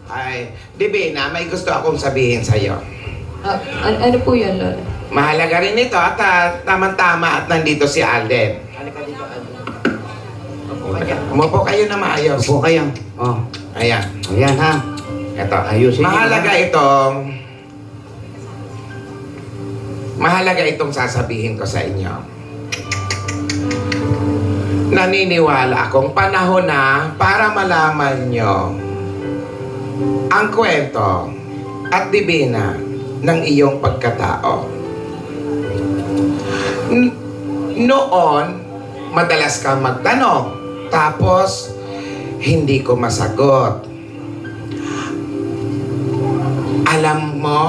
Ay, Divina, may gusto akong sabihin sa'yo. Ano po yan, Lola? Mahalaga rin ito at tamang-tama at nandito si Alden. Halika dito, Alden. Umupo kayo na maayos. Upo kayo. Oh, Ayan. ayan ha. Ito. Ayusin niyo, Mahalaga ha? itong... Mahalaga itong sasabihin ko sa inyo. Naniniwala akong panahon na para malaman nyo ang kwento at dibina ng iyong pagkatao. Noon, madalas kang magtanong, tapos hindi ko masagot. Alam mo,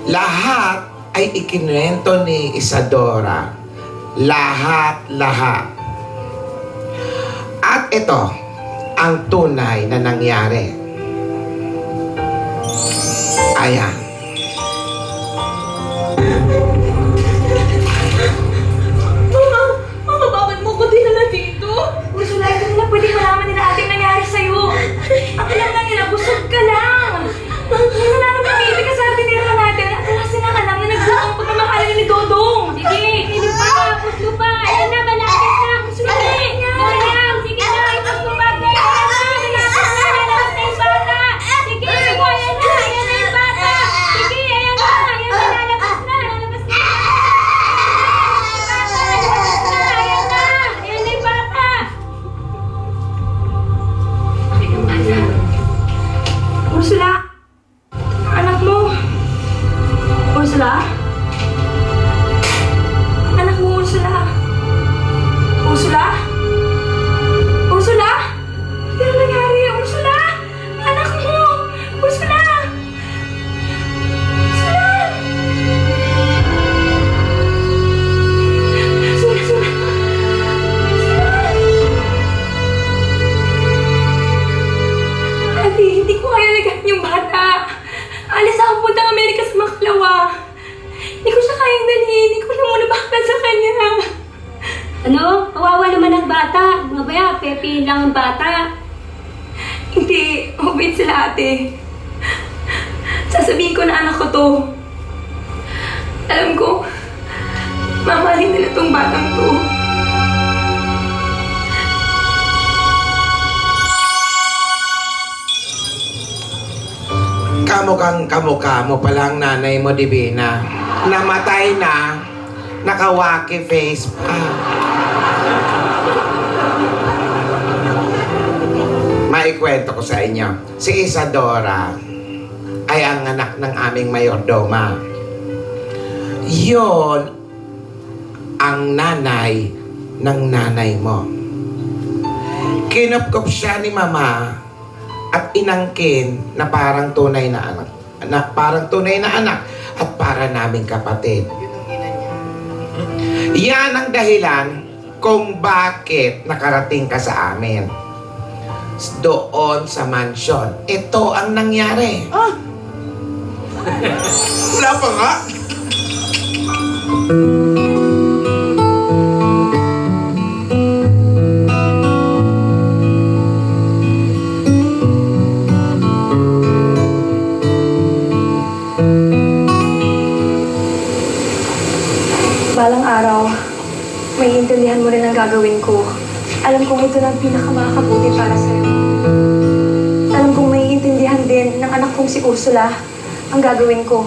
lahat ay ikinwento ni Isadora. Lahat. At ito, ang tunay na nangyari. Ayan. Mama, bakit mo ko dinala dito? Ursula, hindi nila pwedeng malaman nila ating nangyari sa'yo. Ang alam lang nila, busog ka lang. Hindi na namin pamili ka sa tinira natin. At wala silang alam na nagbuo ang pagmamahalan ni Dodong. Sige, hindi pa, pusto pa. Ayan na, malapit na. Sige, ayan, sige na, ipusto pa. Ayan na, malapit na, lalabas na yung bata. Sige, ayan na yung bata. Sige, ayan na, lalabas na, lalabas na. Ayan na yung bata. Ursula, anak mo. Ursula? Anak mo, Ursula. Ursula? Ursula? Hindi na nangyari. Ursula? Anak mo! Ursula! Ursula! Ursula! Ate, hindi ko kaya lagat yung bata. Alis ako puntang Amerika sa Maklawa. Hindi ko siya kayang dalhin. Hindi ko na muna bakit sa kanya. Ano? Kawawa naman ang bata. Mga baya, Pepe lang ang bata. Hindi. Mabait sila, ate. Sasabihin ko na anak ko to. Alam ko, mamahalin nila tong batang to. Kamukha mo palang nanay mo, Divina. Namatay na, nakawaki face pa. Maikwento ko sa inyo, si Isadora ay ang anak ng aming mayordoma. Yon ang nanay ng nanay mo. Kinupkup siya ni mama at inangkin na parang tunay na anak. Parang tunay na anak at para naming kapatid. Yan ang dahilan kung bakit nakarating ka sa amin. Doon sa mansion. Ito ang nangyari. Wala pa nga. Balang araw, may intindihan mo rin ang gagawin ko. Alam kong ito na ang pinakamakakabuti para sa'yo. Alam kong may intindihan din ng anak kong si Ursula ang gagawin ko.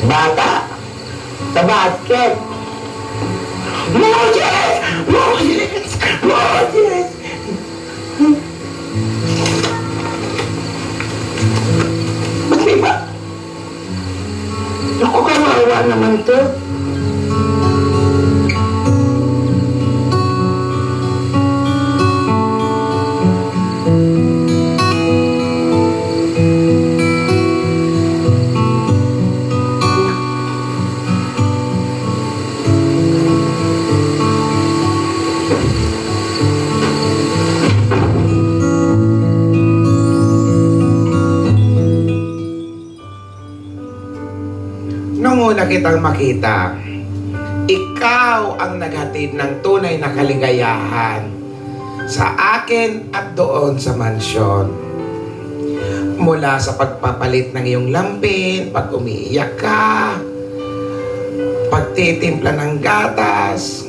Bata sa basket. Moses! Moses! Moses! Ba't may ba? una kitang makita, ikaw ang naghatid ng tunay na kaligayahan sa akin at doon sa mansyon. Mula sa pagpapalit ng iyong lampin, pag umiiyak ka, pagtitimpla ng gatas,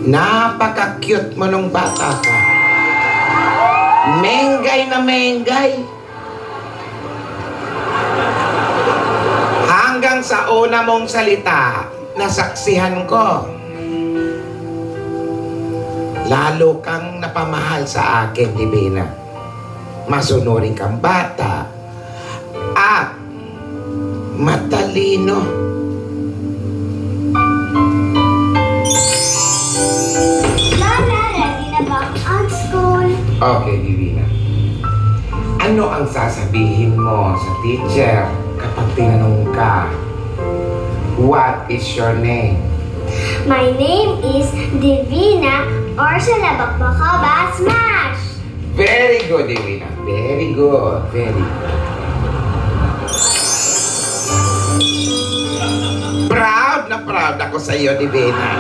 napaka-cute mo nung bata ka. Menggay na menggay. Hanggang sa una mong salita, nasaksihan ko. Lalo kang napamahal sa akin, Divina. Masunurin kang bata at matalino. Lola, ready na ba ang school? Okay, Divina. Ano ang sasabihin mo sa teacher kapag tinanong ka, what is your name? My name is Divina Ursula Bakbakaba Smash! Very good, Divina. Very good. Very good. Proud na proud ako sa iyo, Divina.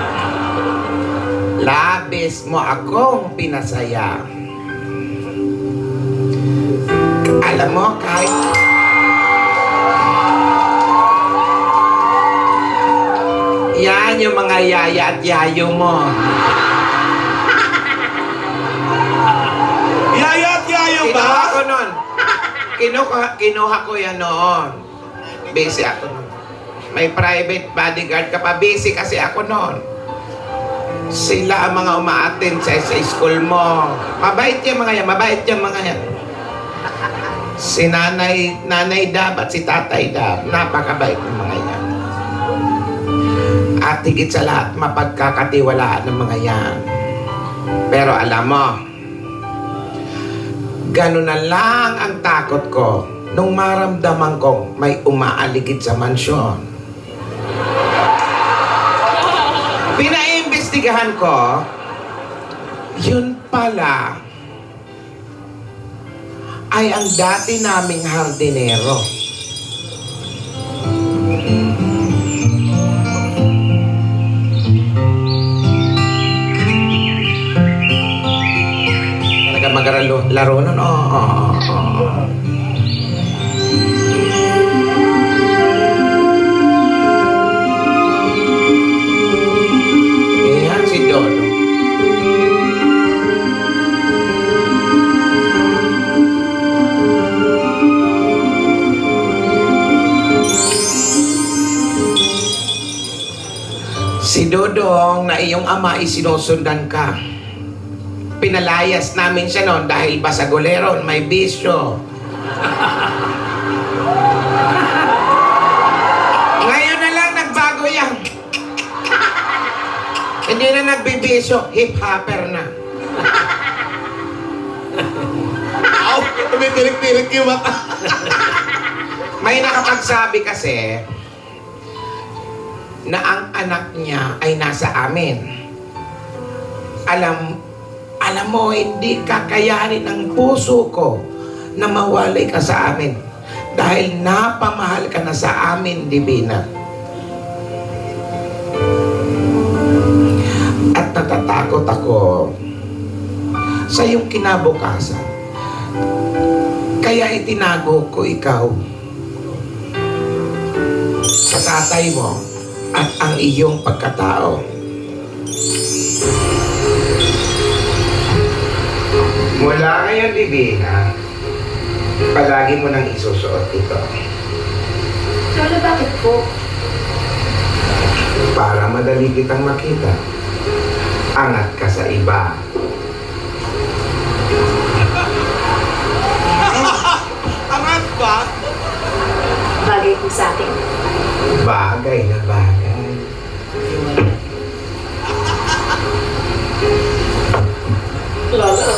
Labis mo akong pinasaya. Alam mo, kahit yan yung mga yaya at yayo mo. Yaya at yayo ba? Kinuha ko nun. Kinuha ko yan noon. Busy ako nun. May private bodyguard ka pa. Busy kasi ako noon. Sila ang mga umaattend sa school mo. Mabait yung mga yan. Mabait yung mga yan. Si Nanay Dab at si Tatay Dab. Napakabait ng mga yan. At higit sa lahat, mapagkakatiwalaan ng mga yan. Pero alam mo, ganun na lang ang takot ko nung maramdaman kong may umaaligid sa mansyon. Pinaimbestigahan ko, yun pala ay ang dati naming hardinero. Talaga maglaro nun? Oo. Ayan si Dodo. Si Dodong na iyong ama ay sinusundan ka. Pinalayas namin siya noon dahil basagolero, may bisyo. Ngayon na lang nagbago yan. Hindi na nagbibisyo, hip-hopper na. Aw, tumitirik-tirik yung mata. May nakapagsabi kasi na ang anak niya ay nasa amin. Alam mo, hindi kakayanin ng puso ko na mawalay ka sa amin dahil napamahal ka na sa amin, Divina. At natatakot ako sa iyong kinabukasan. Kaya itinago ko ikaw sa tatay mo at ang iyong pagkatao. Mula ngayon, Divina, palagi mo nang isusuot ito. Lola, bakit po? Para madali kitang makita. Angat ka sa iba. Angat ba? Bagay po sa akin. Bagay na bagay. Lala.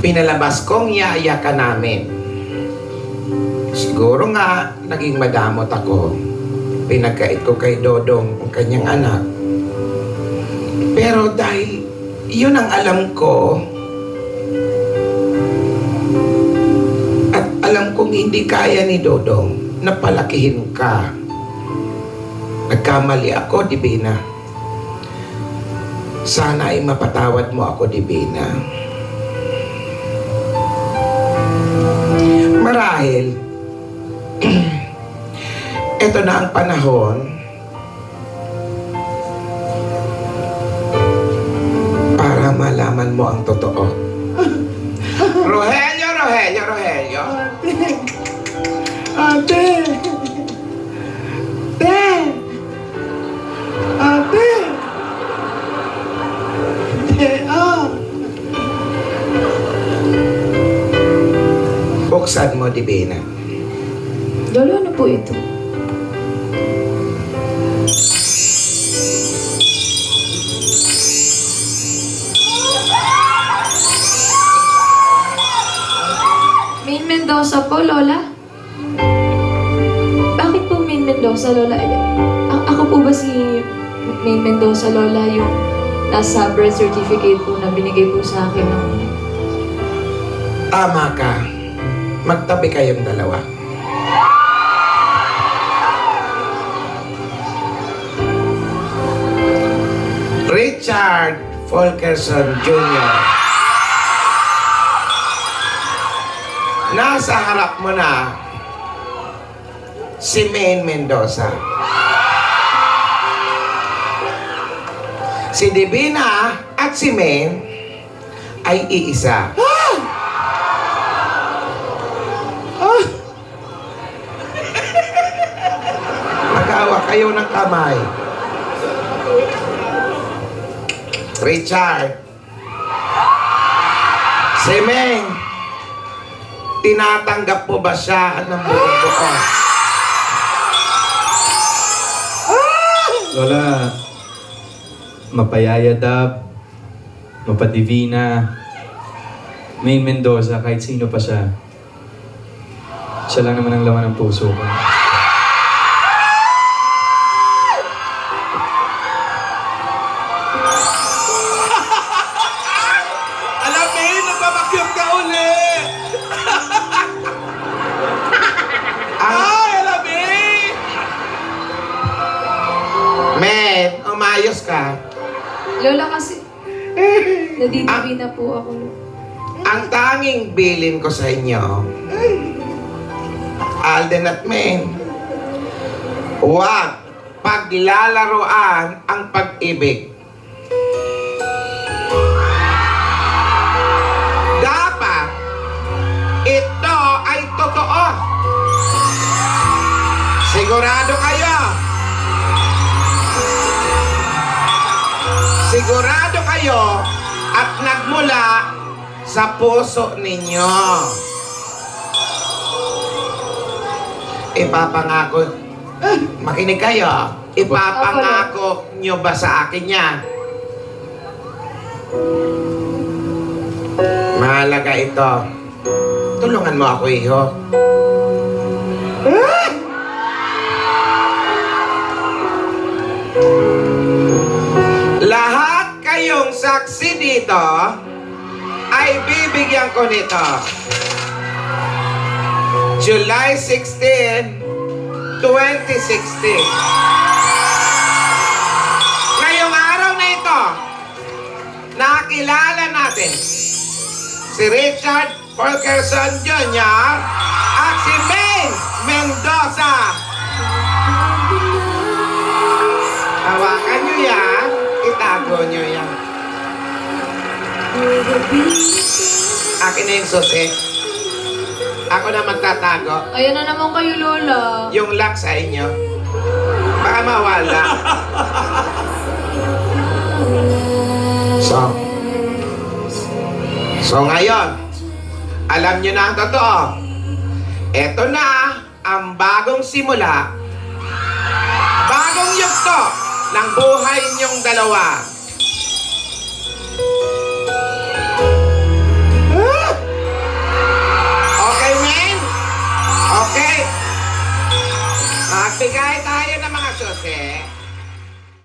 Pinalabas kong yaya ka namin. Siguro nga, naging madamot ako. Pinagkait ko kay Dodong, ang kanyang anak. Pero dahil yun ang alam ko, Alam kong hindi kaya ni Dodong na palakihin ka. Nagkamali ako, Divina. Sana ay mapatawad mo ako, Divina. Marahil, ito na ang panahon para malaman mo ang totoo. Rogelio, Rogelio, Rogelio. Ate! Ate! Ate! Buksan mo, Divina. Lolo, ano po ito? Main Mendoza po, Lola? Bakit po Main Mendoza, Lola? Ako po ba si Main Mendoza, Lola, yung nasa birth certificate po na binigay po sa akin ng... Tama ka. Magtabi kayong dalawa. Richard Fulkerson Jr. Nasa harap mo na si Main Mendoza. Si Divina at si Main ay iisa. Mag-awa kayo ng kamay. Richard. Si Main, tinatanggap mo ba siya ng buong buo? Lola, mapayayadab, mapadivina, Main Mendoza, kahit sino pa siya. Siya lang naman ang laman ng puso ko. Alam mo, nagbabakyok ka uli! Ay, alam mo! Men, umayos ka. Lola, kasi nadidibi na po ako. Ang tanging bilin ko sa inyo, Alden at Men, huwag paglalaroan ang pag-ibig. Dapat ito ay totoo. Sigurado kayo. Sigurado kayo at nagmula sa puso ninyo. Ipapangako, makinig kayo, ipapangako nyo ba sa akin yan? Mahalaga ito. Tulungan mo ako, iho. Lahat kayong saksi dito ay bibigyan ko nito. July 16, 2016. Ngayong araw na ito, nakilala natin si Richard Fulkerson Jr. at si Main Mendoza. Hawakan nyo yan, itago nyo yan. Akin na yung susi. Ako na magtatago. Ayan na naman kayo, Lola. Yung lock sa inyo. Baka mawala. So ngayon, alam nyo na ang totoo. Ito na ang bagong simula, bagong yugto ng buhay ninyong dalawa. Okay, men? Okay. Magbigay tayo